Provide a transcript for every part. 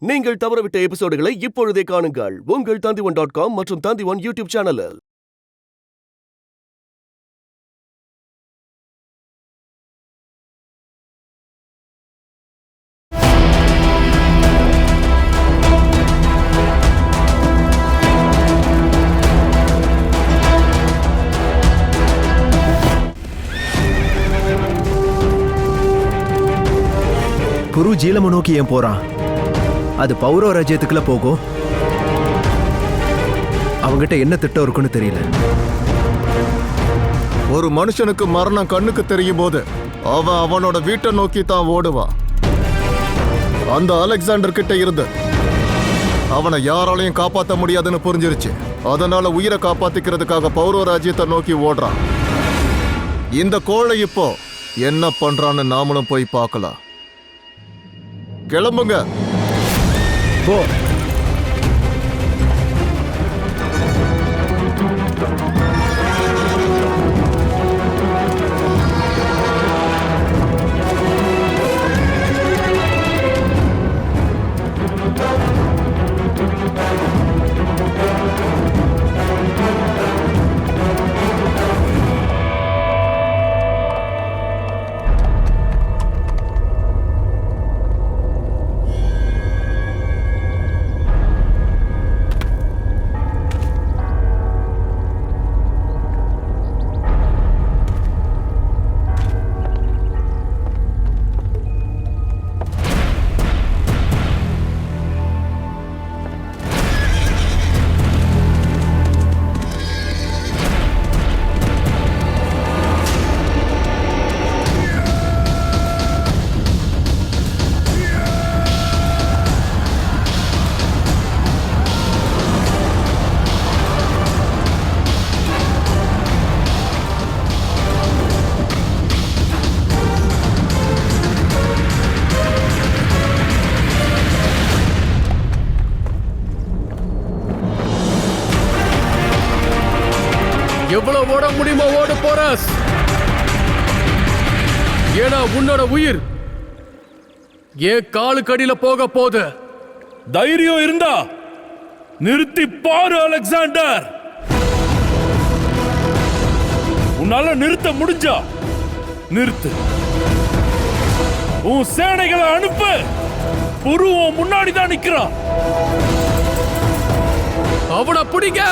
நீங்கள் தவறவிட்ட எபிசோடுகளை இப்பொழுதே காணுங்கள் உங்கள் Tandivan.com மற்றும் Tandivan யூடியூப் சேனலில். குரு ஜீலம நோக்கி ஏன் போறான்? அது பௌரவ ராஜ்யத்துக்குள்ள போகும். அவங்கிட்ட என்ன திட்டம் இருக்குன்னு தெரியல. ஒரு மனுஷனுக்கு மரணம் கண்ணுக்கு தெரியும் போது அவன் அவனோட வீட்டை நோக்கி தான் ஓடுவான். அந்த அலெக்சாண்டர் கிட்ட இருந்து அவனை யாராலையும் காப்பாற்ற முடியாதுன்னு புரிஞ்சிருச்சு. அதனால உயிரை காப்பாத்திக்கிறதுக்காக பௌரவ ராஜ்யத்தை நோக்கி ஓடுறான். இந்த கோழை இப்போ என்ன பண்றான்னு நாமளும் போய் பார்க்கலாம். கிளம்புங்க. போ. எவ்வளவு ஓட முடியுமோ ஓடு போராஸ். ஏன்னா உன்னோட உயிர் ஏன் காலுக்கடியில போக போது. தைரியம் இருந்தா நிறுத்தி பாரு அலெக்சாண்டர். உன்னால நிறுத்த முடிஞ்சா நிறுத்து. உன் சேனைகளை அனுப்பு. புருவம் முன்னாடி தான் நிக்கிறான். அவனை பிடிங்க.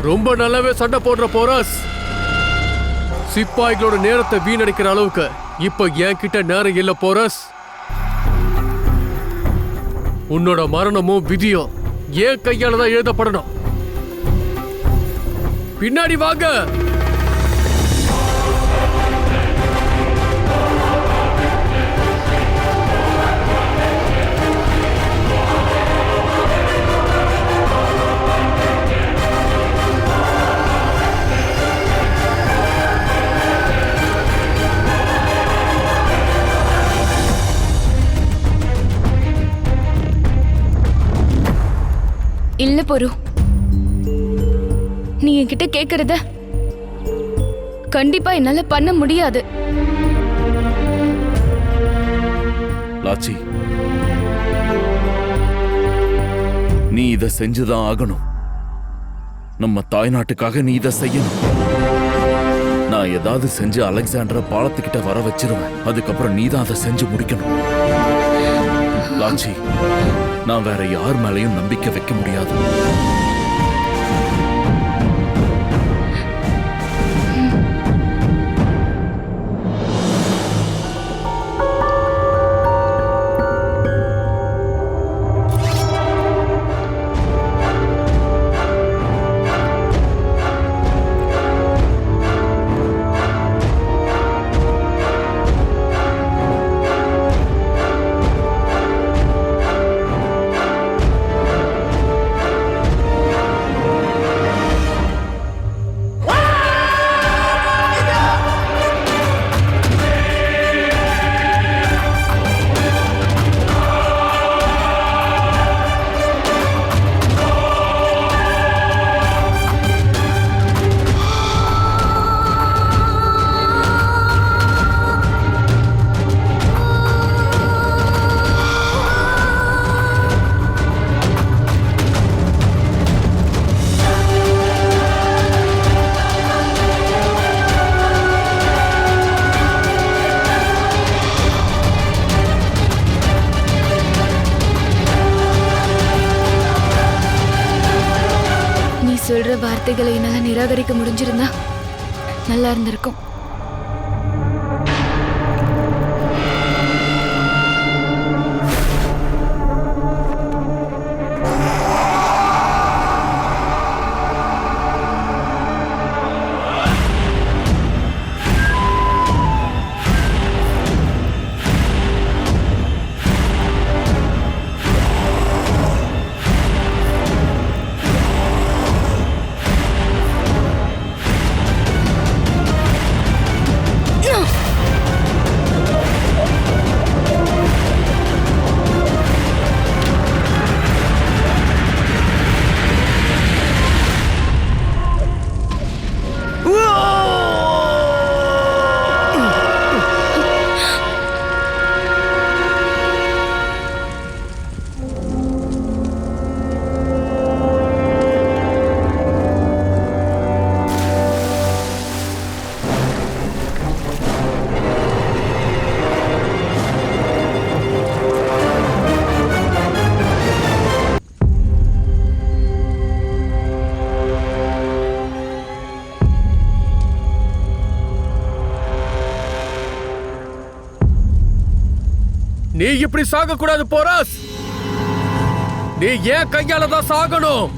ரொம்ப நல்லாவே சண்டை போடுற போராஸ். சிப்பாய்களோட நேரத்தை வீணடிக்கிற அளவுக்கு இப்ப என்கிட்ட நேரம் இல்ல போராஸ். உன்னோட மரணமும் விதியும் என் கையால தான் எழுதப்படணும். பின்னாடி வாங்க. இல்ல பொறு, நீ என்கிட்ட கேக்குறத கண்டிப்பா என்னால பண்ண முடியாது. லாச்சி, நீ இதை செஞ்சுதான் ஆகணும். நம்ம தாய்நாட்டுக்காக நீ இதை செய்யணும். நான் ஏதாவது செஞ்சு அலெக்சாண்டரை பாலத்துக்கிட்ட வர வச்சிருவேன். அதுக்கப்புறம் நீ தான் அதை செஞ்சு முடிக்கணும். லாச்சி, நான் வேற யார் மேலையும் நம்பிக்கை வைக்க முடியாது. சொல்ற வார்த்தைகளை என்னால நிராகரிக்க முடிஞ்சிருந்தா நல்லா இருந்திருக்கும். நீ இப்படி சாக கூடாது போராஸ். நீ ஏன் கையால தான் சாகணும்.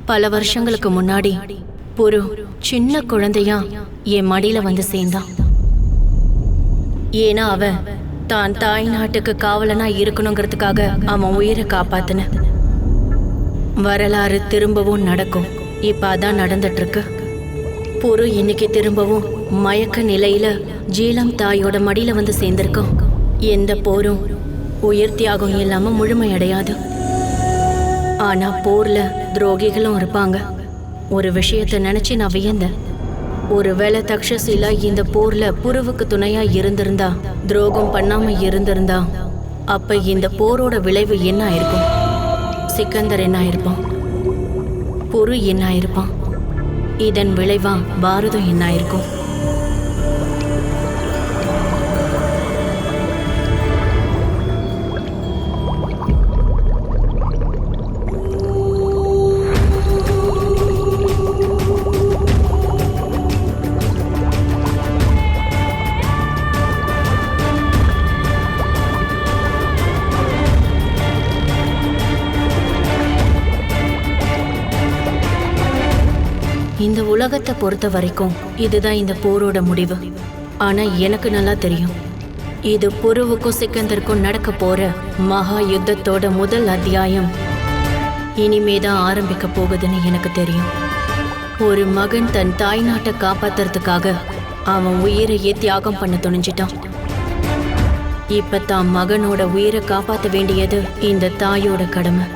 பல வருஷங்களுக்கு முன்னாடி புரு சின்ன குழந்தையா என் மடியில வந்து சேர்ந்தான். ஏன்னா அவன் தான் தாய் நாட்டுக்கு காவலனா இருக்கணுங்கிறதுக்காக அவன் உயிரை காப்பாத்தின. வரலாறு திரும்பவும் நடக்கும். இப்ப அதான் நடந்துட்டு இருக்கு. புரு இன்னைக்கு திரும்பவும் மயக்க நிலையில ஜீலம் தாயோட மடியில வந்து சேர்ந்திருக்கோம். எந்த போரும் உயிர் தியாகம் இல்லாம முழுமையடையாது. ஆனா போர்ல துரோகிகளும் இருப்பாங்க. ஒரு விஷயத்த நினைச்சு நான் வியந்தேன். ஒருவேளை தக்ஷசிலா இந்த போர்ல புருவுக்கு துணையா இருந்திருந்தா, துரோகம் பண்ணாம இருந்திருந்தா, அப்ப இந்த போரோட விளைவு என்ன ஆயிருக்கும்? சிக்கந்தர் என்ன ஆயிருப்பான்? புரு என்ன ஆயிருப்பான்? இதன் விளைவா பாரதம் என்ன ஆயிருக்கும்? இந்த உலகத்தை பொறுத்த வரைக்கும் இதுதான் இந்த போரோட முடிவு. ஆனா எனக்கு நல்லா தெரியும், இது புருவுக்கும் சிக்கந்தருக்கும் நடக்க போற மகா யுத்தத்தோட முதல் அத்தியாயம் இனிமேதான் ஆரம்பிக்க போகுதுன்னு எனக்கு தெரியும். ஒரு மகன் தன் தாய் நாட்டை காப்பாத்துறதுக்காக அவன் உயிரையே தியாகம் பண்ண துணிஞ்சிட்டான். இப்ப தான் மகனோட உயிரை காப்பாற்ற வேண்டியது இந்த தாயோட கடமை.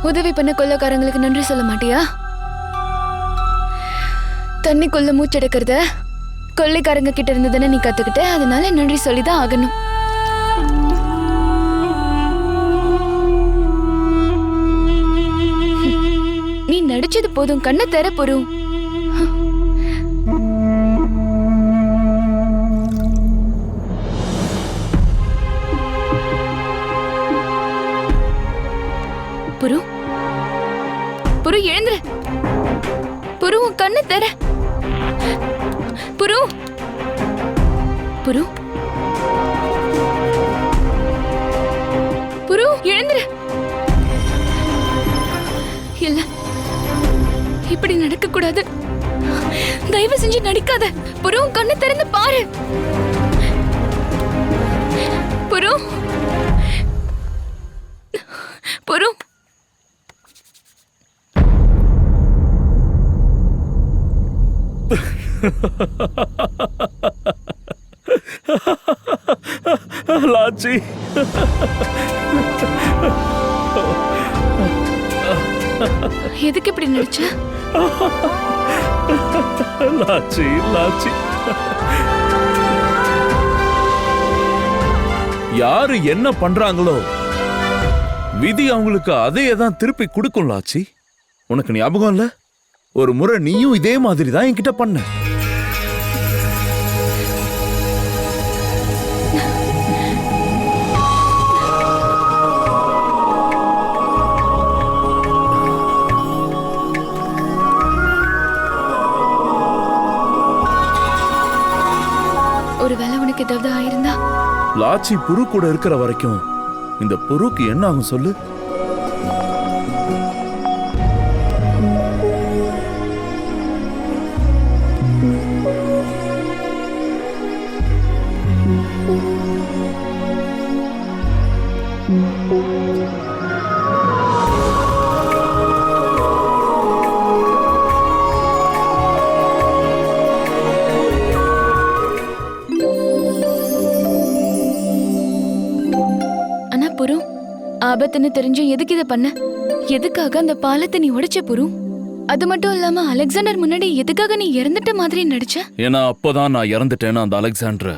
உதவி பண்ண கொள்ளைக்காரங்களுக்கு நன்றி சொல்ல மாட்டியா? தண்ணிக்குள்ள மூச்செடுக்கிறத கொள்ளைக்காரங்க கிட்ட இருந்ததுன்னு நீ கத்துக்கிட்ட, அதனால நன்றி சொல்லிதான் ஆகணும். நீ நடிச்சது போதும், கண்ணை தர போறோம். புரு, புரு எழுந்துரு. புரு, உன் கண்ணை தர. புரு, புரு, புரு எழுந்துரு. இல்ல, இப்படி நடக்க கூடாது. தயவு செஞ்சு நடிக்காத. புரு, உன் கண்ணை திறந்து பாரு. புரு, புரு. லாச்சி, எதுக்கு இப்படி நடிச்ச? லாச்சி, லாச்சி, யாரு என்ன பண்றாங்களோ விதி அவங்களுக்கு அதையே தான் திருப்பி கொடுக்கும். லாச்சி, உனக்கு ஞாபகம் இல்ல? ஒரு முறை நீயும் இதே மாதிரி தான் என்கிட்ட பண்ண. ஒருவேளை உனக்கு ஏதாவது ஆயிருந்தா? லாச்சி புரு கூட இருக்கிற வரைக்கும் இந்த புருக்கு என்ன ஆகும் சொல்லு? புரு, ஆபத்துன்னு தெரிஞ்சும் எதுக்கு இதை பண்ண? எதுக்காக அந்த பாலத்தை நீ உடைச்ச புரு? அது மட்டும் இல்லாம அலெக்சாண்டர் முன்னாடி எதுக்காக நீ இறந்துட்ட மாதிரி நடிச்ச? ஏன்னா அப்பதான் நான் இறந்துட்டேன்னு அந்த அலெக்சாண்டரை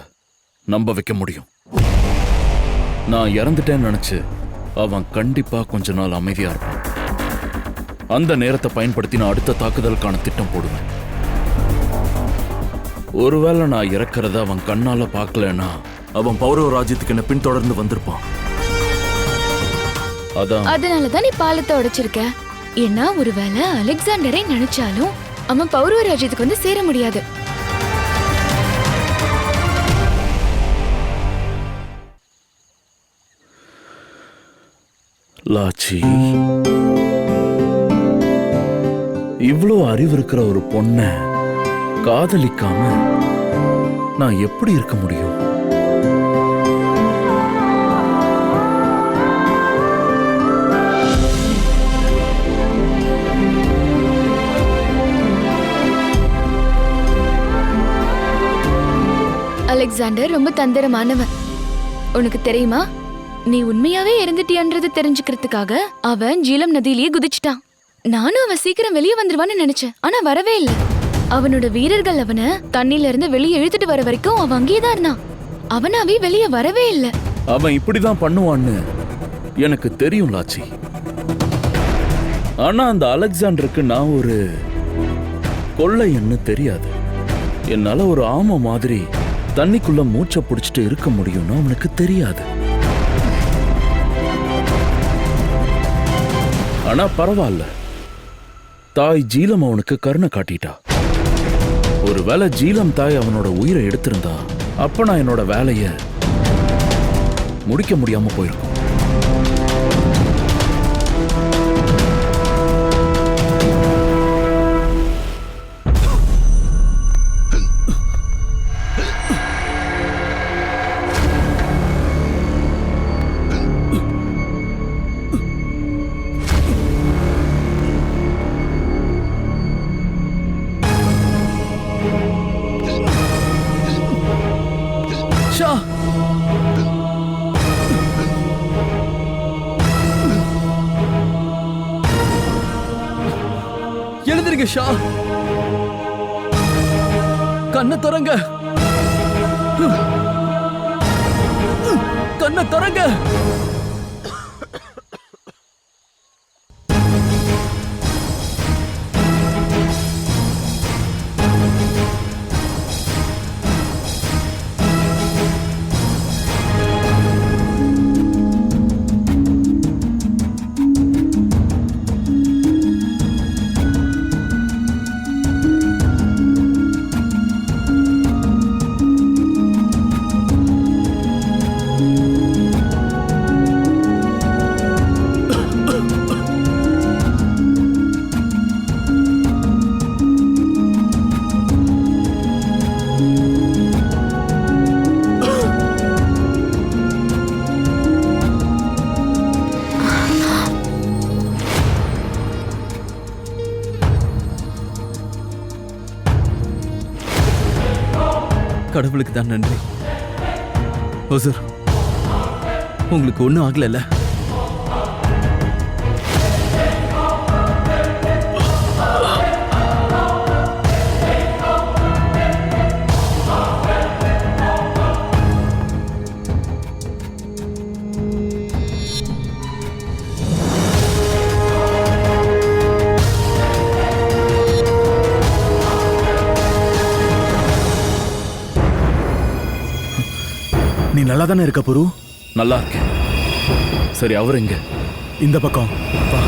நம்ப வைக்க முடியும். நான் இறந்துட்டேன்னு நினைச்சு அவன் கண்டிப்பா கொஞ்ச நாள் அமைதியா இருப்பான். அந்த நேரத்தை பயன்படுத்தி நான் அடுத்த தாக்குதலுக்கான திட்டம் போடுவேன். ஒருவேளை நான் இறக்கிறத அவன் கண்ணால பார்க்கலன்னா அவன் பௌரவ ராஜ்யத்துக்கு என்ன பின்தொடர்ந்து வந்திருப்பான். அதனாலதான் நீ பாலத்தை உடைச்சிருக்க. ஏன்னா ஒருவேளை அலெக்சாண்டரை நினைச்சாலும் அவன் பௌரவ ராஜ்யத்துக்கு வந்து சேர முடியாது. ஆச்சி, இவ்ளோ அறிவு இருக்கிற ஒரு பொண்ண காதலிக்காம நான் எப்படி இருக்க முடியும்? அலெக்சாண்டர் ரொம்ப தந்திரமானவன். உனக்கு தெரியுமா, நீ உண்மையாவே இறந்துட்டியான்றது தெரிஞ்சுக்கிறதுக்காக அவன் ஜீலம் நதியிலேயே குதிச்சிட்டான். நானும் அவன் சீக்கிரம் வெளியே வந்துருவான்னு நினைச்சேன், ஆனா வரவே இல்லை. அவனோட வீரர்கள் அவனை தண்ணில இருந்து வெளியே இழுத்துட்டு வர வரைக்கும் அவன் அங்கேயேதான் இருந்தான். அவனாவே வெளியே வரவே இல்லை. அவன் இப்படிதான் பண்ணுவான்னு எனக்கு தெரியும் லாச்சி. ஆனா அந்த அலெக்சாண்டருக்கு நான் ஒரு கொள்ளையன்னு தெரியாது. என்னால ஒரு ஆமை மாதிரி தண்ணிக்குள்ள மூச்சை பிடிச்சிட்டு இருக்க முடியும்னு அவனுக்கு தெரியாது. ஆனா பரவாயில்ல, தாய் ஜீலம் அவனுக்கு கருணை காட்டிட்டா. ஒருவேளை ஜீலம் தாய் அவனோட உயிரை எடுத்திருந்தா அப்ப நான் என்னோட வேலைய முடிக்க முடியாம போயிருக்கும். ஷா, எழுந்திருங்க ஷா, கண்ணை திறங்க, கண்ணை திறங்க. கடவுளுக்கு தான் நன்றி. ஹுசூர், உங்களுக்கு ஒன்றும் ஆகலைல்ல? நீ நல்லா தானே இருக்க புரு? நல்லா இருக்கேன். சரி, அவர் எங்க? இந்த பக்கம் வா.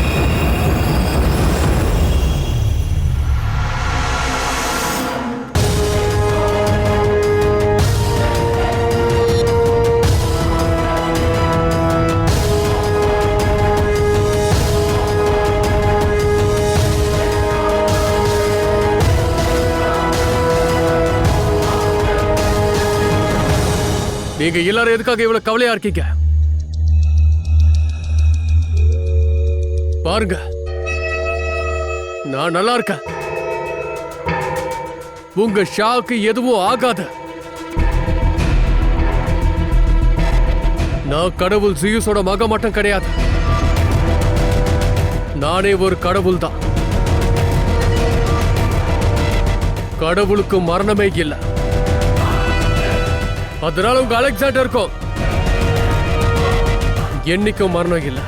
நீங்க எல்லாரும் எதுக்காக இவ்வளவு கவலையா இருக்கீங்க? பாருங்க, நான் நல்லா இருக்கேன். உங்க ஷாக்கு எதுவும் ஆகாது. நான் கடவுள் ஜியூஸோட மக மட்டும் கிடையாது, நானே ஒரு கடவுள் தான். கடவுளுக்கு மரணமே இல்லை. அதனால உங்க அலெக்சாண்டருக்கும் என்னைக்கும் மரணம் இல்லை.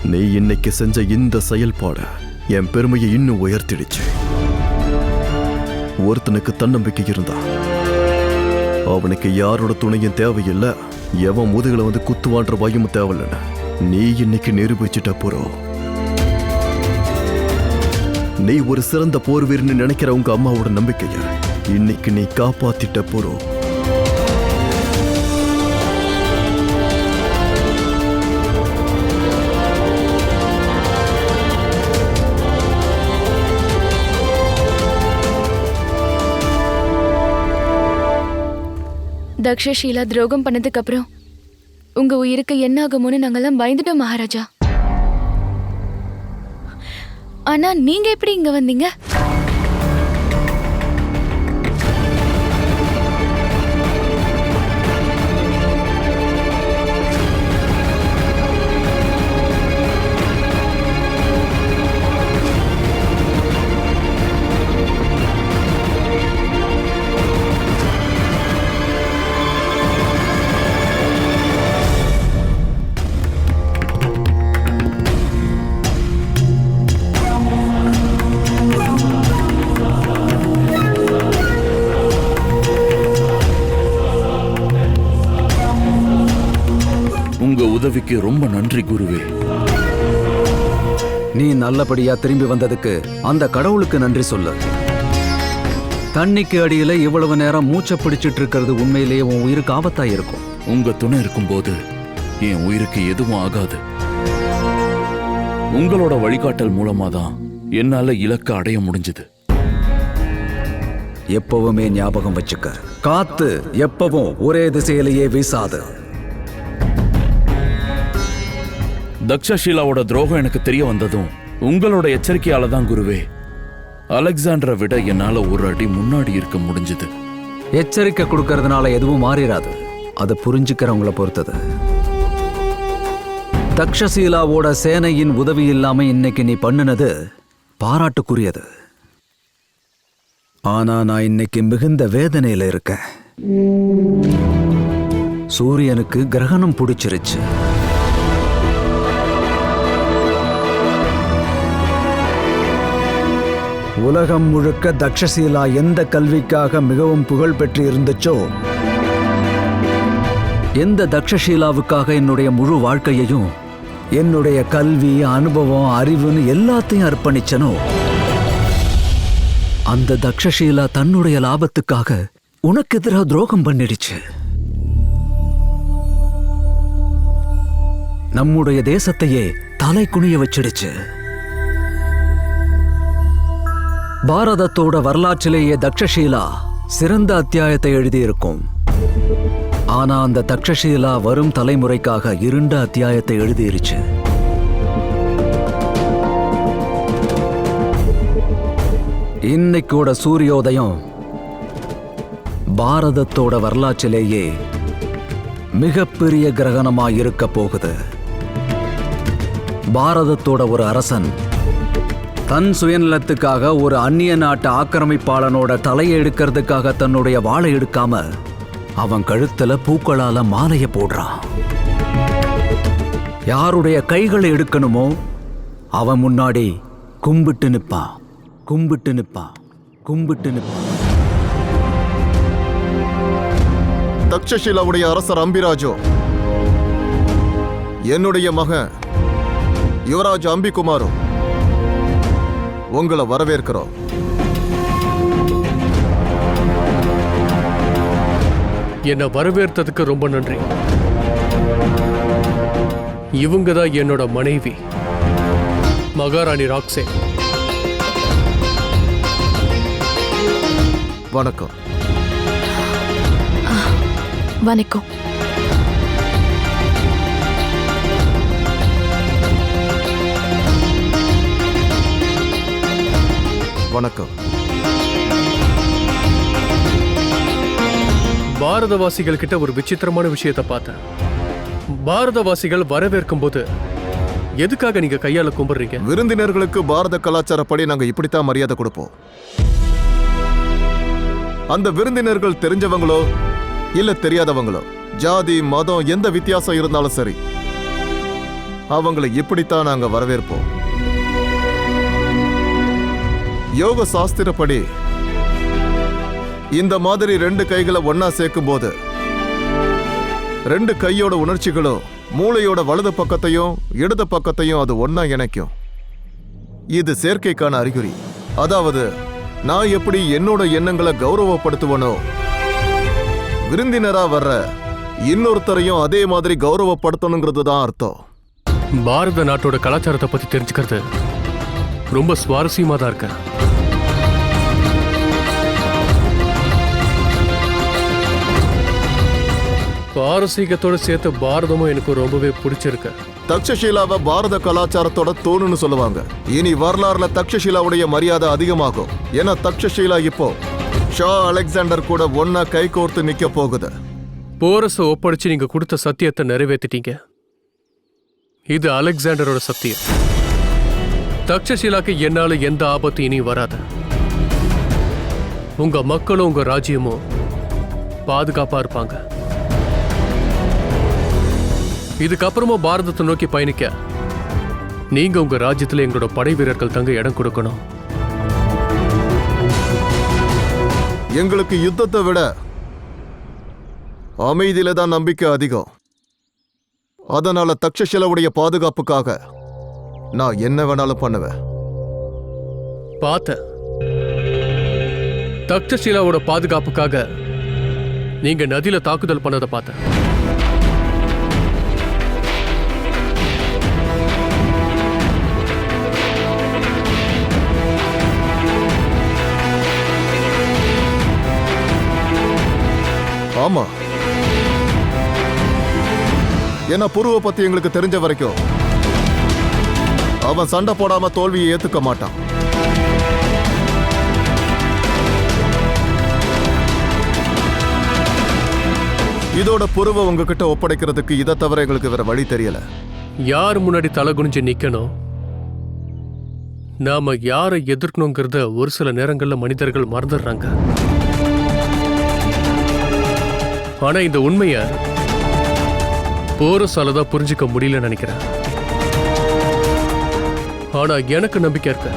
நீ இன்னைக்கு செஞ்ச இந்த செயல்பாடு என் பெருமையை இன்னும் உயர்த்திடுச்சு. ஒருத்தனுக்கு தன்னம்பிக்கை இருந்தா அவனுக்கு யாரோட துணையும் தேவையில்லை, எவன் முதுகுல வந்து குத்துவான்ற பயமும் தேவையில்லைன்னு நீ இன்னைக்கு நிரூபிச்சிட்ட புரோ. நீ ஒரு சிறந்த போர் வீரன்னு நினைக்கிற உங்க அம்மாவோட நம்பிக்கைய இன்னைக்கு நீ காப்பாத்திட்ட புரோ. தக்ஷஷீலா துரோகம் பண்ணதுக்கு அப்புறம் உங்க உயிருக்கு என்ன ஆகுமோன்னு நாங்கெல்லாம் பயந்துட்டோம் மகாராஜா. ஆனா நீங்க எப்படி இங்க வந்தீங்க? உங்க உதவிக்கு ரொம்ப நன்றி குருவே. நீ நல்லபடியா திரும்பி வந்ததுக்கு அந்த கடவுளுக்கு நன்றி சொல்லு. தண்ணிக்கு அடியில இவ்வளவு நேரம் மூச்சை பிடிச்சிட்டு இருக்கிறது உண்மையிலேயே உன் உயிருக்கு ஆபத்தா இருக்கும். உங்க துணை இருக்கும்போது என் உயிருக்கு எதுவும் ஆகாது. உங்களோட வழிகாட்டல் மூலமா தான் என்னால இலக்கை அடைய முடிஞ்சது. எப்பவுமே ஞாபகம் வச்சுக்க, காத்து எப்பவும் ஒரே திசையிலேயே வீசாது. தக்ஷஷீலாவோட துரோகம் எனக்கு தெரிய வந்ததும் உங்களோட எச்சரிக்கையால தான் குருவே அலெக்சாண்டரை விட என்னால ஒரு அடி முன்னாடி இருக்க முடிஞ்சது. எச்சரிக்கை கொடுக்கறதுனால எதுவும் மாறிடாது, அதை புரிஞ்சுக்கிறவங்கள பொறுத்தது. தக்ஷசீலாவோட சேனையின் உதவி இல்லாம இன்னைக்கு நீ பண்ணுனது பாராட்டுக்குரியது. ஆனா நான் இன்னைக்கு மிகுந்த வேதனையில இருக்கேன். சூரியனுக்கு கிரகணம் பிடிச்சிருச்சு. உலகம் முழுக்க தக்ஷசீலா எந்த கல்விக்காக மிகவும் புகழ் பெற்று இருந்துச்சோ, எந்த தக்ஷசீலாவுக்காக என்னுடைய முழு வாழ்க்கையையும், என்னுடைய கல்வி, அனுபவம், அறிவுன்னு எல்லாத்தையும் அர்ப்பணிச்சனோ, அந்த தக்ஷசீலா தன்னுடைய லாபத்துக்காக உனக்கு எதிராக துரோகம் பண்ணிடுச்சு. நம்முடைய தேசத்தையே தலை குனிய வச்சிடுச்சு. பாரதத்தோட வரலாற்றிலேயே தக்ஷசீலா சிறந்த அத்தியாயத்தை எழுதியிருக்கும். ஆனா அந்த தக்ஷசீலா வரும் தலைமுறைக்காக இருண்ட அத்தியாயத்தை எழுதிருச்சு. இன்னைக்கோட சூரியோதயம் பாரதத்தோட வரலாற்றிலேயே மிகப்பெரிய கிரகணமா இருக்க போகுது. பாரதத்தோட ஒரு அரசன் தன் சுயநலத்துக்காக ஒரு அந்நிய நாட்டு ஆக்கிரமிப்பாளனோட தலையை எடுக்கிறதுக்காக தன்னுடைய வாளை எடுக்காம அவன் கழுத்துல பூக்களால மாலைய போடுறான். யாருடைய கைகளை எடுக்கணுமோ அவன் முன்னாடி கும்பிட்டு நிப்பான், கும்பிட்டு நிப்பான், கும்பிட்டு நிப்பான். தக்ஷசீலாவுடைய அரசர் அம்பிராஜோ, என்னுடைய மகன் யுவராஜ் அம்பிகுமாரும் உங்களை வரவேற்கிறோம். என்னை வரவேற்றதுக்கு ரொம்ப நன்றி. இவங்க தான் என்னோட மனைவி மகாராணி ராக்ஸே. வணக்கம். வணக்கம். வணக்கம். பாரதவாசிகள் கிட்ட ஒரு விசித்திரமான விஷயத்தை பார்த்தேன். பாரதவாசிகள் வரவேற்கும் போது எதுக்காக நீங்க கையால கும்பிடுறீங்க? விருந்தினர்களுக்கு பாரத கலாச்சாரப்படி நாங்க இப்படித்தான் மரியாதை கொடுப்போம். அந்த விருந்தினர்கள் தெரிஞ்சவங்களோ இல்ல தெரியாதவங்களோ, ஜாதி மதம் எந்த வித்தியாசம் இருந்தாலும் சரி, அவங்களை இப்படித்தான் நாங்க வரவேற்போம். யோக சாஸ்திரப்படி இந்த மாதிரி 2 கைகளை ஒன்னா சேர்க்கும் போது 2 கையோட உணர்ச்சிகளும் மூளையோட வலது பக்கத்தையும் இடது பக்கத்தையும் அது ஒன்னா இணைக்கும். இது சேர்க்கைக்கான அறிகுறி. அதாவது நான் எப்படி என்னோட எண்ணங்களை கௌரவப்படுத்துவனோ, விருந்தினரா வர்ற இன்னொருத்தரையும் அதே மாதிரி கௌரவப்படுத்தணுங்கிறது தான் அர்த்தம். பாரத நாட்டோட கலாச்சாரத்தை பத்தி தெரிஞ்சுக்கிறது ரொம்ப சுவாரஸ்யமா தான் இருக்கு. பாரசீகத்தோட சேர்த்து பாரதமும் எனக்கு ரொம்பவே பிடிச்சிருக்கு. தக்ஷஷீலாவை பாரத கலாச்சாரத்தோட தூணுன்னு சொல்லுவாங்க. இனி வரலாறுல தக்ஷஷீலாவுடைய மரியாதை அதிகமாகும். ஏன்னா தக்ஷஷீலா இப்போ ஷா அலெக்சாண்டர் கூட ஒன்னா கை கோர்த்து நிக்க போகுது. போரஸ ஒப்படைச்சு நீங்க கொடுத்த சத்தியத்தை நிறைவேற்றிட்டீங்க. இது அலெக்சாண்டரோட சத்தியம். தக்ஷஷீலாக்கு என்னால எந்த ஆபத்து இனி வராது. உங்க மக்களும் உங்க ராஜ்யமும் பாதுகாப்பா இருப்பாங்க. இதுக்கப்புறமா பாரதத்தை நோக்கி பயணிக்க நீங்க உங்க ராஜ்யத்துல எங்களோட படை வீரர்கள் தங்க இடம் கொடுக்கணும். எங்களுக்கு யுத்தத்தை விட அமைதியில தான் நம்பிக்கை அதிகம். அதனால தக்ஷஷீலாவுடைய பாதுகாப்புக்காக நான் என்ன வேணாலும் பண்ணுவேன். பார்த்த தக்ஷஷீலாவோட பாதுகாப்புக்காக நீங்க நதியில தாக்குதல் பண்ணதை பார்த்தேன். ஆமா, ஏன்னா புருவை பத்தி எங்களுக்கு தெரிஞ்ச வரைக்கும் அவன் சண்டை போடாம தோல்வியை ஏத்துக்க மாட்டான். இதோட புருவை உங்ககிட்ட ஒப்படைக்கிறதுக்கு இதை தவிர எங்களுக்கு வேற வழி தெரியல. யார் முன்னாடி தலை குனிஞ்சு நிக்கணும், நாம யாரை எதிர்க்கணுங்கிறத ஒரு சில நேரங்கள்ல மனிதர்கள் மறந்துடுறாங்க. ஆனா இந்த உண்மைய போரஸால தான் புரிஞ்சுக்க முடியலன்னு நினைக்கிறேன். ஆனா எனக்கு நம்பிக்கை இருக்கு,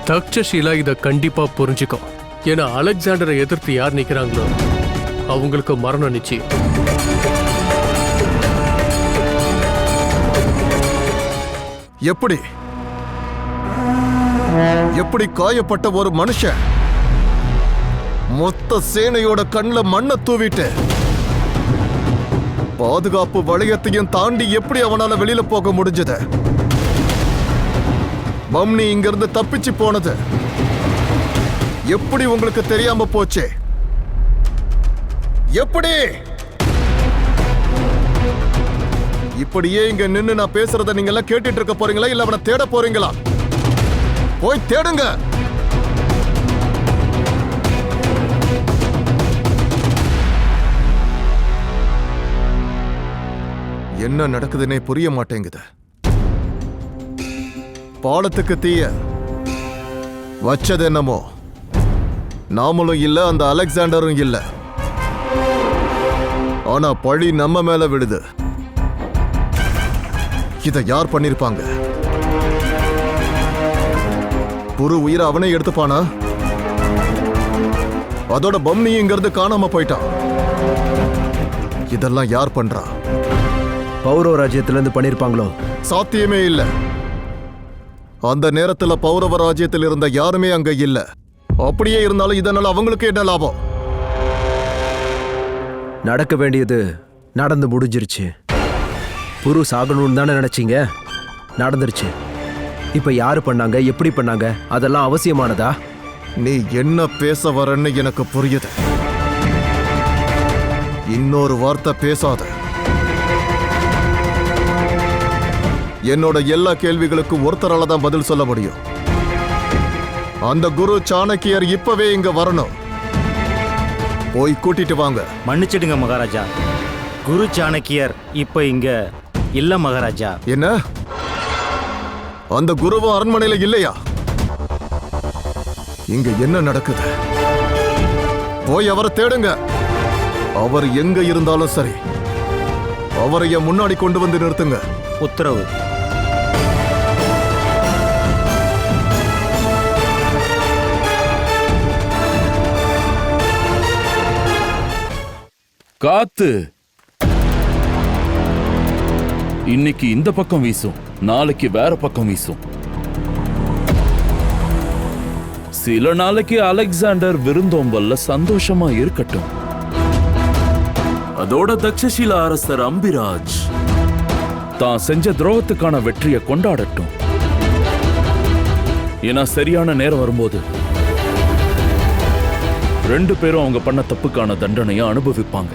தக்ஷஷீலா இதை கண்டிப்பா புரிஞ்சுக்கும். ஏன்னா அலெக்சாண்டரை எதிர்த்து யார் நிக்கிறாங்களோ அவங்களுக்கு மரணம் நிச்சயம். எப்படி எப்படி காயப்பட்ட ஒரு மனுஷன் மொத்த சேனையோட கண்ணுல மண்ணை தூவிட்டு பாதுகாப்பு வளையத்தையும் தாண்டி எப்படி அவனால வெளியில போக முடிஞ்சது? பம்னி இங்கிருந்து தப்பிச்சு போனது எப்படி உங்களுக்கு தெரியாம போச்சு? எப்படி? இப்படியே இங்க நின்னு நான் பேசுறத நீங்க எல்லாம் கேட்டுட்டு இருக்க போறீங்களா, இல்ல அவனை தேட போறீங்களா? போய் தேடுங்க. என்ன நடக்குதுன்னே புரிய மாட்டேங்குது. பாலத்துக்கு தீய வச்சது என்னமோ நாமளும் இல்ல, அந்த அலெக்சாண்டரும் இல்ல. ஆனா பழி நம்ம மேல விடுது. இதை யார் பண்ணிருப்பாங்க? புரு உயிரை அவனே எடுத்துப்பானா? அதோட பம்னி இங்கிருந்து காணாம போயிட்டான். இதெல்லாம் யார் பண்றா? பௌரவ ராஜ்யத்திலிருந்து பண்ணிருப்பாங்களோ? சாத்தியமே இல்ல. அந்த நேரத்துல பௌரவ ராஜ்யத்தில் இருந்த யாருமே அங்க இல்ல. அப்படியே இருந்தாலும் இதனால அவங்களுக்கு என்ன லாபம்? நடக்க வேண்டியது நடந்து முடிஞ்சிருச்சு. புரு சாகணும்னு தானே நினைச்சீங்க, நடந்துருச்சு. இப்ப யாரு பண்ணாங்க, எப்படி பண்ணாங்க, அதெல்லாம் அவசியமானதா? நீ என்ன பேச வரன்னு எனக்கு புரியுது. இன்னொரு வார்த்தை பேசாத. என்னோட எல்லா கேள்விகளுக்கும் ஒருத்தரால தான் பதில் சொல்ல முடியும். அந்த குரு சாணக்கியர் இப்பவே இங்க வரணும். போய் கூட்டிட்டு வாங்க. மன்னிச்சிடுங்க மகாராஜா, குரு சாணக்கியர் இப்ப இங்க இல்ல மகாராஜா. என்ன? அந்த குருவும் அரண்மனையில இல்லையா? இங்க என்ன நடக்குது? போய் அவரை தேடுங்க. அவர் எங்க இருந்தாலும் சரி, அவரை என் முன்னாடி கொண்டு வந்து நிறுத்துங்க. உத்தரவு. காத்து இன்னைக்கு இந்த பக்கம் வீசும், நாளைக்கு வேற பக்கம் வீசும். சில நாளைக்கு அலெக்சாண்டர் விருந்தோம்பல்ல சந்தோஷமா இருக்கட்டும். அதோட தக்ஷசீல அரசர் அம்பிராஜ் தான் செஞ்ச துரோகத்துக்கான வெற்றியை கொண்டாடட்டும். ஏன்னா சரியான நேரம் வரும்போது 2 பேரும் அவங்க பண்ண தப்புக்கான தண்டனையை அனுபவிப்பாங்க.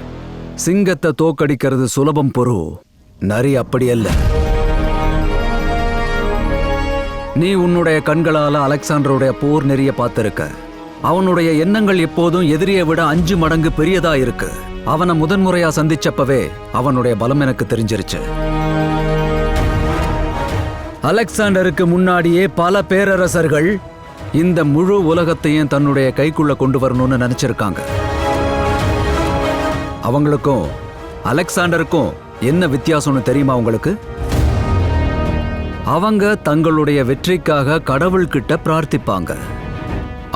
சிங்கத்தை தோக்கடிக்கிறது சுலபம் பொறு, நரி அப்படி அல்ல. நீ உன்னுடைய கண்களால அலெக்சாண்டருடைய போர் நெறிய பார்த்திருக்க. அவனுடைய எண்ணங்கள் எப்போதும் எதிரியை விட 5 மடங்கு பெரியதா இருக்கு. அவனை முதன்முறையா சந்திச்சப்பவே அவனுடைய பலம் எனக்கு தெரிஞ்சிருச்சு. அலெக்சாண்டருக்கு முன்னாடியே பல பேரரசர்கள் இந்த முழு உலகத்தையும் தன்னுடைய கைக்குள்ள கொண்டு வரணும்னு நினைச்சிருக்காங்க. அவங்களுக்கும் அலெக்சாண்டருக்கும் என்ன வித்தியாசம்னு தெரியுமா உங்களுக்கு? அவங்க தங்களுடைய வெற்றிக்காக கடவுள்கிட்ட பிரார்த்திப்பாங்க.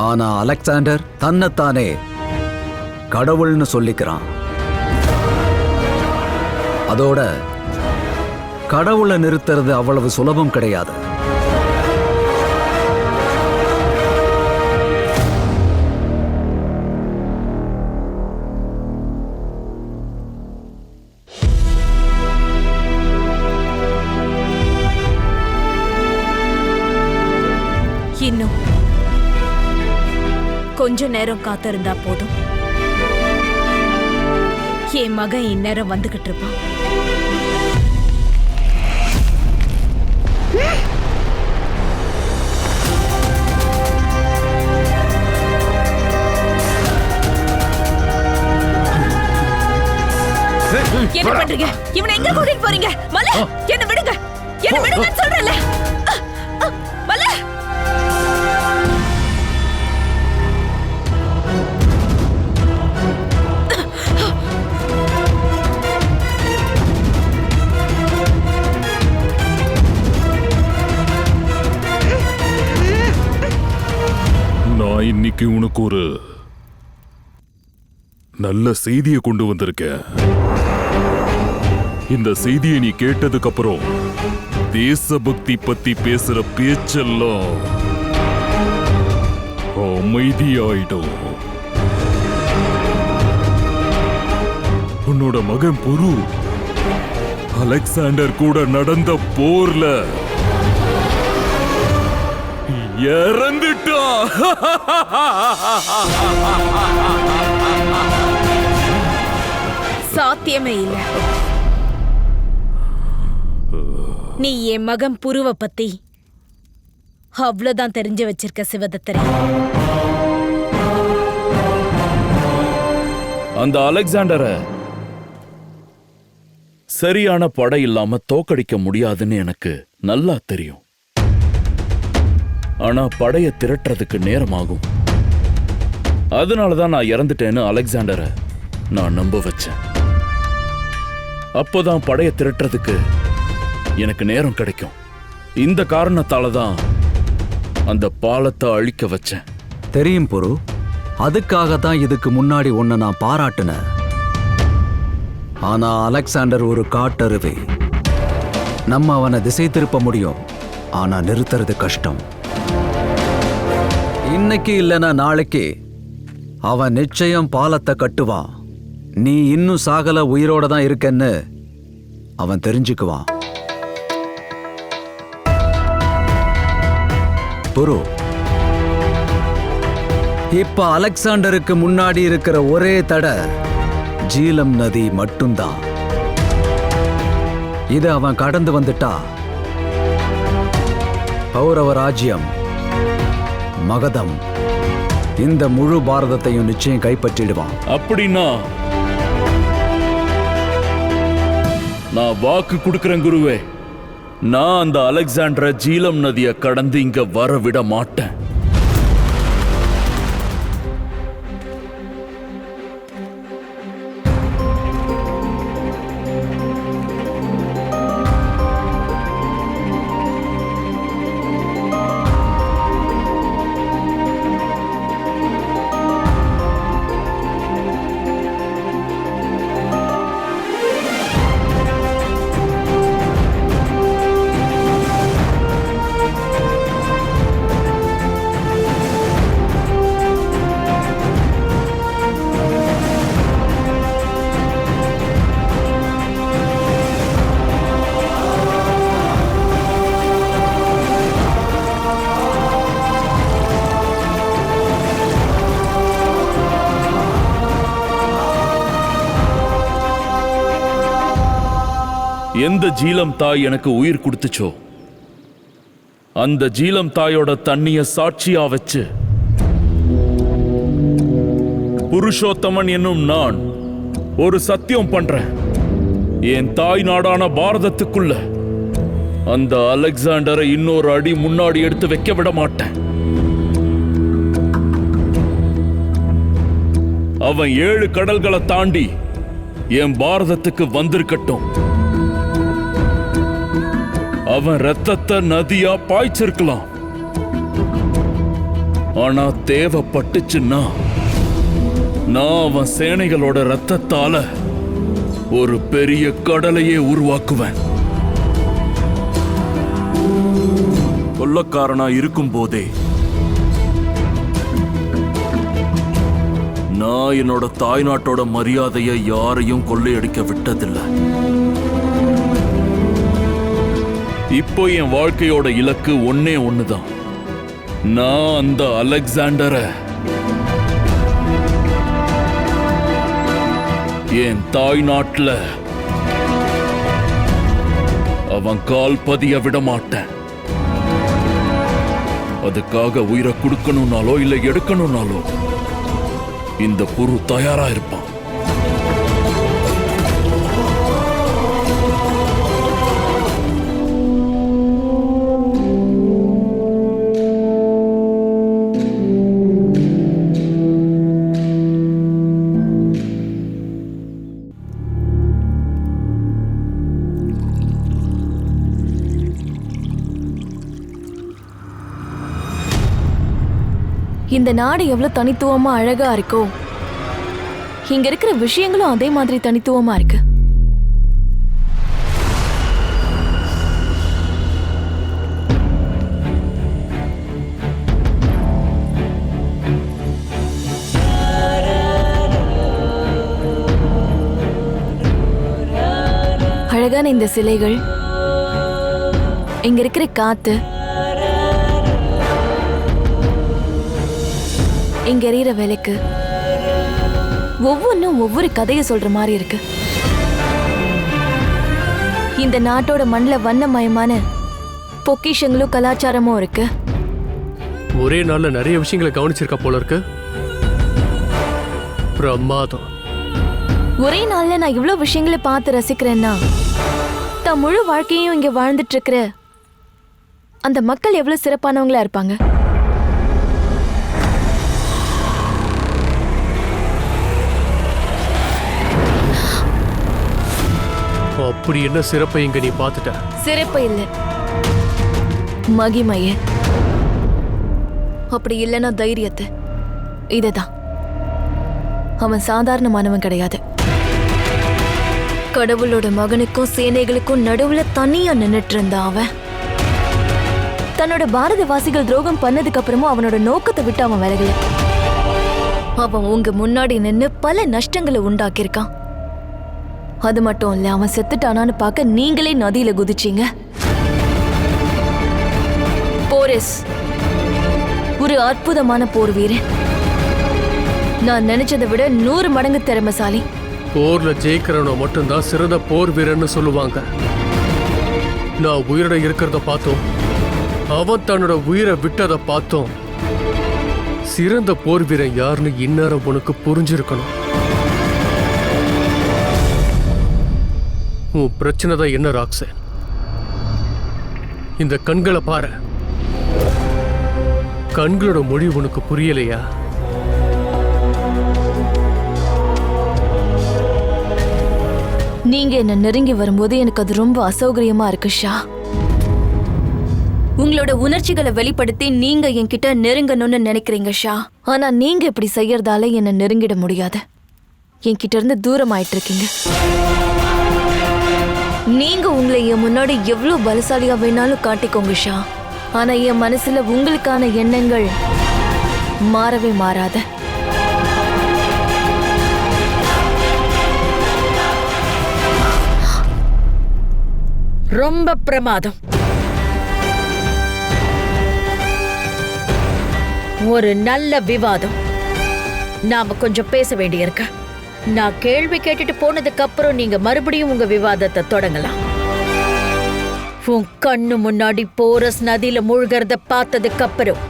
ஆனா அலெக்சாண்டர் தன்னைத்தானே கடவுள்னு சொல்லிக்கிறான். அதோட கடவுளை நிறுத்துறது அவ்வளவு சுலபம் கிடையாது. இன்னும் கொஞ்ச நேரம் காத்திருந்தா போதும். என் மகன் இந்நேரம் வந்துகிட்டு இருப்பான். என்ன பண்றீங்க? இவனை எங்க கூட்டிட்டு போறீங்க? மலை, என்ன விடுங்க, என்ன விடுங்க சொல்றேன்ல. மலை, நான் இன்னைக்கு உனக்கு ஒரு நல்ல செய்தியை கொண்டு வந்திருக்கேன். இந்த செய்தியை நீ கேட்டதுக்கு அப்புறம் தேசபக்தி பத்தி பேசுற பேச்செல்லாம் அமைதியாயிடும். உன்னோட மகன் புரு அலெக்சாண்டர் கூட நடந்த போர்ல இறந்துட்டா. சாத்தியமே இல்ல. நீ என் மகன் புருவ பத்தி அவ்வளவுதான் தெரிஞ்சு வச்சிருக்க சிவதத்தரே. அந்த அலெக்சாண்டரை சரியான படை இல்லாம தோக்கடிக்க முடியாதுன்னு எனக்கு நல்லா தெரியும். ஆனா படைய திரட்டுறதுக்கு நேரமாகும். அதனாலதான் நான் இறந்துட்டேன்னு அலெக்சாண்டரை நான் நம்ப வச்சேன். அப்போதான் படைய திரட்டுறதுக்கு எனக்கு நேரம் கிடைக்கும். இந்த காரணத்தால தான் அந்த பாலத்தை அழிக்க வச்சேன். தெரியும் பொரு, அதுக்காக தான் இதுக்கு முன்னாடி உன்னை நான் பாராட்டினேன். ஆனா அலெக்சாண்டர் ஒரு காட்டருவி. நம்ம அவனை திசை திருப்ப முடியும், ஆனா நிறுத்துறது கஷ்டம். இன்னைக்கு இல்லைன்னா நாளைக்கு அவன் நிச்சயம் பாலத்தை கட்டுவான். நீ இன்னும் சாகல, உயிரோட தான் இருக்கன்னு அவன் தெரிஞ்சுக்குவான். புரு, இப்ப அலெக்சாண்டருக்கு முன்னாடி இருக்கிற ஒரே தடை ஜீலம் நதி மட்டும்தான். இத அவன் கடந்து வந்துட்டா பௌரவ ராஜ்யம், மகதம், இந்த முழு பாரதத்தையும் நிச்சயம் கைப்பற்றிடுவான். அப்படின்னா நான் வாக்கு கொடுக்கிறேன் குருவே. நான் அந்த அலெக்சாண்டரை ஜீலம் நதியை கடந்து இங்க வர விட மாட்டேன். எந்த ஜீலம் தாய் எனக்கு உயிர் கொடுத்துச்சோ அந்த ஜீலம் தாயோட தண்ணிய சாட்சியா வச்சு புருஷோத்தமன் என்னும் நான் ஒரு சத்தியம் பண்றேன். என் தாய் நாடான பாரதத்துக்குள்ள அந்த அலெக்சாண்டரை இன்னொரு அடி முன்னாடி எடுத்து வைக்க விட மாட்டேன். அவன் 7 கடல்களை தாண்டி என் பாரதத்துக்கு வந்திருக்கட்டும். அவன் ரத்தத்தை நதியா பாய்ச்சிருக்கலாம். ஆனா தேவைப்பட்டுச்சுன்னா நான் அவன் சேனைகளோட ரத்தத்தால ஒரு பெரிய கடலையே உருவாக்குவேன். கொள்ளக்காரனா இருக்கும் போதே நான் என்னோட தாய்நாட்டோட மரியாதையை யாரையும் கொள்ளையடிக்க விட்டதில்லை. இப்போ என் வாழ்க்கையோட இலக்கு ஒன்னே ஒண்ணுதான். நான் அந்த அலெக்சாண்டரை என் தாய்நாட்டுல அவன் கால் பதிய விட மாட்டேன். அதுக்காக உயிரை கொடுக்கணும்னாலோ இல்ல எடுக்கணும்னாலோ இந்த புரு தயாரா இருப்பான். இந்த நாடு எவ்வளவு தனித்துவமா அழகா இருக்கோ இங்க இருக்கிற விஷயங்களும் அதே மாதிரி தனித்துவமா இருக்கு. அழகான இந்த சிலைகள், இங்க இருக்கிற காத்து, இங்க எறிகிற விளக்கு, ஒவ்வொன்றும் ஒவ்வொரு கதையை சொல்ற மாதிரி இருக்கு. இந்த நாட்டோட மண்ணில் வண்ணமயமான பொக்கிஷங்களும் கலாச்சாரமும் இருக்கு. ஒரே நாள்ல நிறைய விஷயங்களை கவனிச்சிருக்க போல இருக்கு. பிரமாதம். ஒரே நாள்ல நான் இவ்வளவு விஷயங்களை பார்த்து ரசிக்கிறேன்னா தான் முழு வாழ்க்கையும் இங்க வாழ்ந்துட்டு இருக்கிற அந்த மக்கள் எவ்வளவு சிறப்பானவங்களா இருப்பாங்க. அப்படி என்ன சிறப்பை இங்க நீ பார்த்துட்ட? சிறப்பு இல்ல, மகிமைய. அப்படி இல்லைன்னா தைரியத்தை. இததான். அவன் சாதாரணமானவன் கிடையாது. கடவுளோட மகனுக்கும் சேனைகளுக்கும் நடுவுல தனியா நின்னுட்டு இருந்தா அவன். தன்னோட பாரதவாசிகள் துரோகம் பண்ணதுக்கு அப்புறமும் அவனோட நோக்கத்தை விட்டு அவன் விலகல. அவன் உங்க முன்னாடி நின்னு பல நஷ்டங்களை உண்டாக்கியிருக்கான். அது மட்டும் இல்ல, அவன் செத்துட்டானான்னு பார்க்க நீங்களே நதியில குதிச்சீங்க. போரிஸ் ஒரு அற்புதமான போர் வீரன். நான் நினைச்சதை விட 100 மடங்கு திறமைசாலி. போர்ல ஜெயிக்கிறவன மட்டும்தான் சிறந்த போர் வீரன்னு சொல்லுவாங்க. நான் உயிரோட இருக்கிறத பார்த்தோம், அவன் தன்னோட உயிரை விட்டதை பார்த்தோம். சிறந்த போர் வீரன் யாருன்னு இந்நேரம் உனக்கு புரிஞ்சிருக்கணும். உன் பிரச்சனை தான் என்ன ராக்ஸன்? இந்த கண்களை பாரு. கண்களோட மொழி உனக்கு புரியலையா? நீங்க என்ன நெருங்கி வரும்போது எனக்கு அது ரொம்ப அசௌகரியமா இருக்கு ஷா. உங்களோட உணர்ச்சிகளை வெளிப்படுத்தி நீங்க என்கிட்ட நெருங்கணும்னு நினைக்கிறீங்க ஷா. ஆனா நீங்க இப்படி செய்யறதால என்ன நெருங்கிட முடியாது. என்கிட்ட இருந்து தூரமாயிட்டு இருக்கீங்க. நீங்க உங்களை என் முன்னாடி எவ்வளவு பலசாலியா வேணாலும் காட்டிக்கோங்க ஷா. ஆனா என் மனசுல உங்களுக்கான எண்ணங்கள் மாறவே மாறாத. ரொம்ப பிரமாதம். ஒரு நல்ல விவாதம். நாம கொஞ்சம் பேச வேண்டியிருக்கு. நான் கேள்வி கேட்டுட்டு போனதுக்கு அப்புறம் நீங்க மறுபடியும் உங்க விவாதத்தை தொடங்கலாம். உன் கண்ணு முன்னாடி போரஸ் நதியில மூழ்கிறத பார்த்ததுக்கு அப்புறம்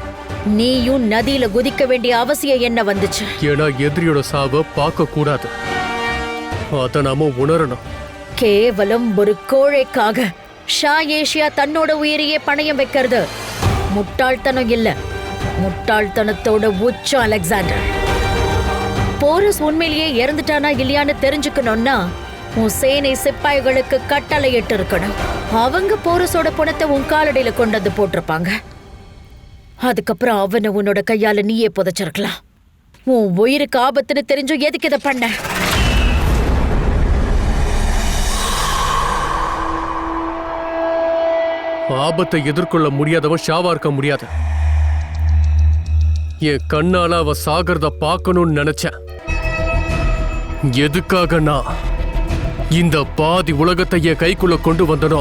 நீயும் நதியில குதிக்க வேண்டிய அவசியம் என்ன வந்துச்சு? ஏன்னா எதிரியோட சாவை பார்க்க கூடாது, அத நாம உணரணும். கேவலம் ஒரு கோழைக்காக ஷா ஏஷியா தன்னோட உயிரையே பணயம் வைக்கிறது முட்டாள்தனம் இல்ல, முட்டாள்தனத்தோட உச்சம் அலெக்சாண்டர். போரஸ் உண்மையிலேயே இறந்துட்டானா இல்லையான்னு தெரிஞ்சுக்கணும்னா உன் சேனை சிப்பாய்களுக்கு கட்டளையிட்டு இருக்கணும். அவங்க போரஸோட பணத்தை உன் காலடியில கொண்டு வந்து போட்டிருப்பாங்க. அதுக்கப்புறம் அவனை உன்னோட கையால நீயே புதைச்சிருக்கலாம். உன் உயிருக்கு ஆபத்துன்னு தெரிஞ்சும் எதுக்கு இதை பண்ண? ஆபத்தை எதிர்கொள்ள முடியாதவன் ஷாவா இருக்க முடியாது. என் கண்ணால அவ சாகிறத பார்க்கணும்னு நினைச்சேன். எதுக்காக நான் இந்த பாதி உலகத்தை என் கைக்குள்ள கொண்டு வந்தனோ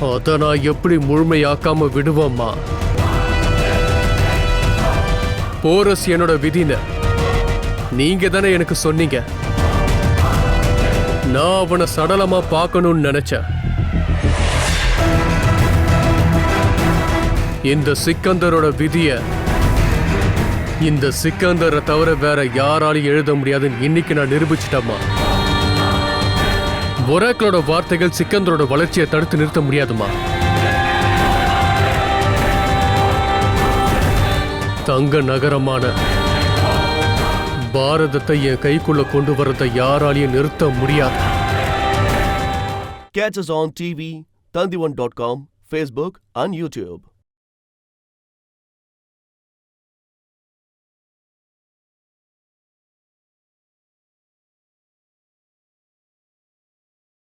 அத நான் எப்படி முழுமையாக்காம விடுவோம்மா? போரஸ் என்னோட விதின்னு நீங்க தானே எனக்கு சொன்னீங்க. நான் அவனை சடலமா பார்க்கணும்னு நினைச்சேன். இந்த சிக்கந்தரோட விதிய இந்த சிக்கந்தரை தவிர வேற யாராலையும் எழுத முடியாதுன்னு இன்னைக்கு நான் நிரூபிச்சிட்டேம்மா. ஒராக்களோட வார்த்தைகள் சிக்கந்தரோட வளர்ச்சியை தடுத்து நிறுத்த முடியாதுமா. தங்க நகரமான பாரதத்தை என் கைக்குள்ள கொண்டு வரதை யாராலையும் நிறுத்த முடியாது. Catch us on TV, Tandivan.com, Facebook and YouTube.